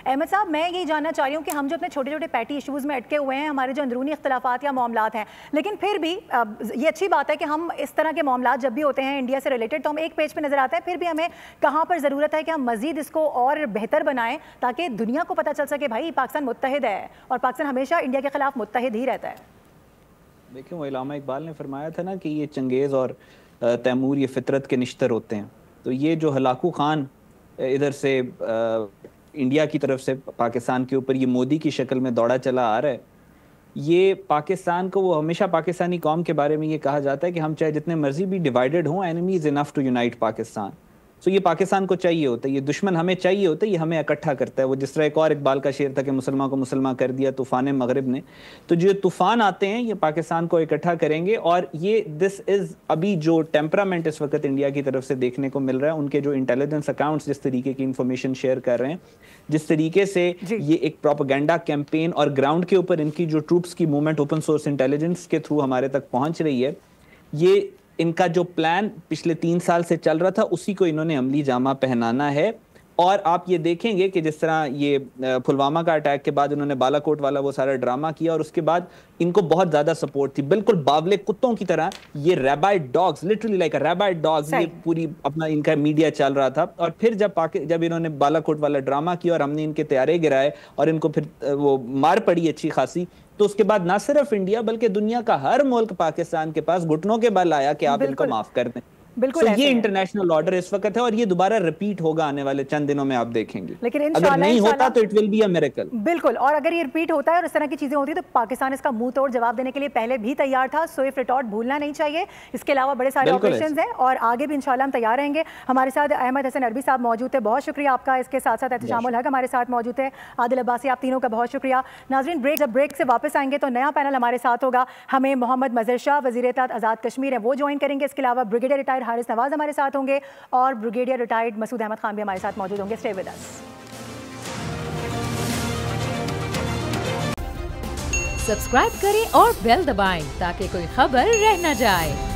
अहमद साहब, मैं यही जानना चाह रही हूँ कि हम जो अपने छोटे छोटे पैटी इशूज़ में अटके हुए हैं, हमारे जो अंदरूनी इख्तलाफात या मामलात हैं, लेकिन फिर भी ये अच्छी बात है कि हम इस तरह के मामलात जब भी होते हैं इंडिया से रिलेटेड तो हम एक पेज पे नज़र आता है, फिर भी हमें कहाँ पर ज़रूरत है कि हम मज़ीद इसको और बेहतर बनाएं ताकि दुनिया को पता चल सके भाई पाकिस्तान मुत्तहिद है और पाकिस्तान हमेशा इंडिया के खिलाफ मुत्तहिद ही रहता है। देखिए, वो इलामा इकबाल ने फरमाया था ना कि ये चंगेज़ और तैमूर ये फितरत के निश्तर होते हैं। तो ये जो हलाकू खान इधर से इंडिया की तरफ से पाकिस्तान के ऊपर ये मोदी की शक्ल में दौड़ा चला आ रहा है, ये पाकिस्तान को, वो हमेशा पाकिस्तानी कौम के बारे में ये कहा जाता है कि हम चाहे जितने मर्जी भी डिवाइडेड हों, enemy is enough to unite Pakistan. So ये पाकिस्तान को चाहिए होता है, ये दुश्मन हमें चाहिए होता है, ये हमें इकट्ठा करता है। वो जिस तरह एक और इकबाल का शेर था कि मुसलमान को मुसलमान कर दिया तूफान मगरिब ने, तो जो तूफान आते हैं ये पाकिस्तान को इकट्ठा करेंगे। और ये दिस इज़ अभी जो टेम्परामेंट इस वक्त इंडिया की तरफ से देखने को मिल रहा है, उनके जो इंटेलिजेंस अकाउंट्स जिस तरीके की इंफॉर्मेशन शेयर कर रहे हैं, जिस तरीके से ये एक प्रोपेगेंडा कैंपेन और ग्राउंड के ऊपर इनकी जो ट्रूप्स की मूवमेंट ओपन सोर्स इंटेलिजेंस के थ्रू हमारे तक पहुंच रही है, ये इनका जो प्लान पिछले 3 साल से चल रहा था उसी को इन्होंने अमली जामा पहनाना है। और आप ये देखेंगे कि जिस तरह ये पुलवामा का अटैक के बाद इन्होंने बालाकोट वाला वो सारा ड्रामा किया और उसके बाद इनको बहुत ज्यादा सपोर्ट थी, बिल्कुल बावले कुत्तों की तरह ये rabid dogs, literally like rabid dogs, ये पूरी अपना इनका मीडिया चल रहा था। और फिर जब इन्होंने बालाकोट वाला ड्रामा किया और हमने इनके तैयारे गिराए और इनको फिर वो मार पड़ी अच्छी खासी, तो उसके बाद ना सिर्फ इंडिया बल्कि दुनिया का हर मुल्क पाकिस्तान के पास घुटनों के बल आया कि आप इनको माफ कर दें। बिल्कुल ये इंटरनेशनल ऑर्डर इस वक्त है और ये दोबारा रिपीट होगा आने वाले चंद दिनों में, आप देखेंगे। लेकिन अगर नहीं होता तो it will be a miracle. बिल्कुल, और अगर ये रिपीट होता है और इस तरह की चीजें होती है तो पाकिस्तान इसका मुंह तोड़ जवाब देने के लिए पहले भी तैयार था। स्विफ्ट रिटॉर्ट भूलना नहीं चाहिए। इसके अलावा बड़े सारे ऑपरेशंस हैं और आगे भी इंशाल्लाह हम तैयार रहेंगे। हमारे साथ अहमद हसन अरबी साहब मौजूद थे, बहुत शुक्रिया आपका। इसके साथ साथ एहतशामुल हक हमारे साथ मौजूद थे, आदिल अब्बासी, आप तीनों का बहुत शुक्रिया। नाज़रीन, जब ब्रेक से वापस आएंगे तो नया पैनल हमारे साथ होगा। हमें मोहम्मद मजहर शाह, वज़ीर एत्तात आज़ाद कश्मीर है, वो ज्वाइन करेंगे। इसके अलावा ब्रिगेडियर रिटायर्ड हारिस नवाज हमारे साथ होंगे और ब्रिगेडियर रिटायर्ड मसूद अहमद खान भी हमारे साथ मौजूद होंगे। Stay with us. सब्सक्राइब करें और बेल दबाएं ताकि कोई खबर रह न जाए।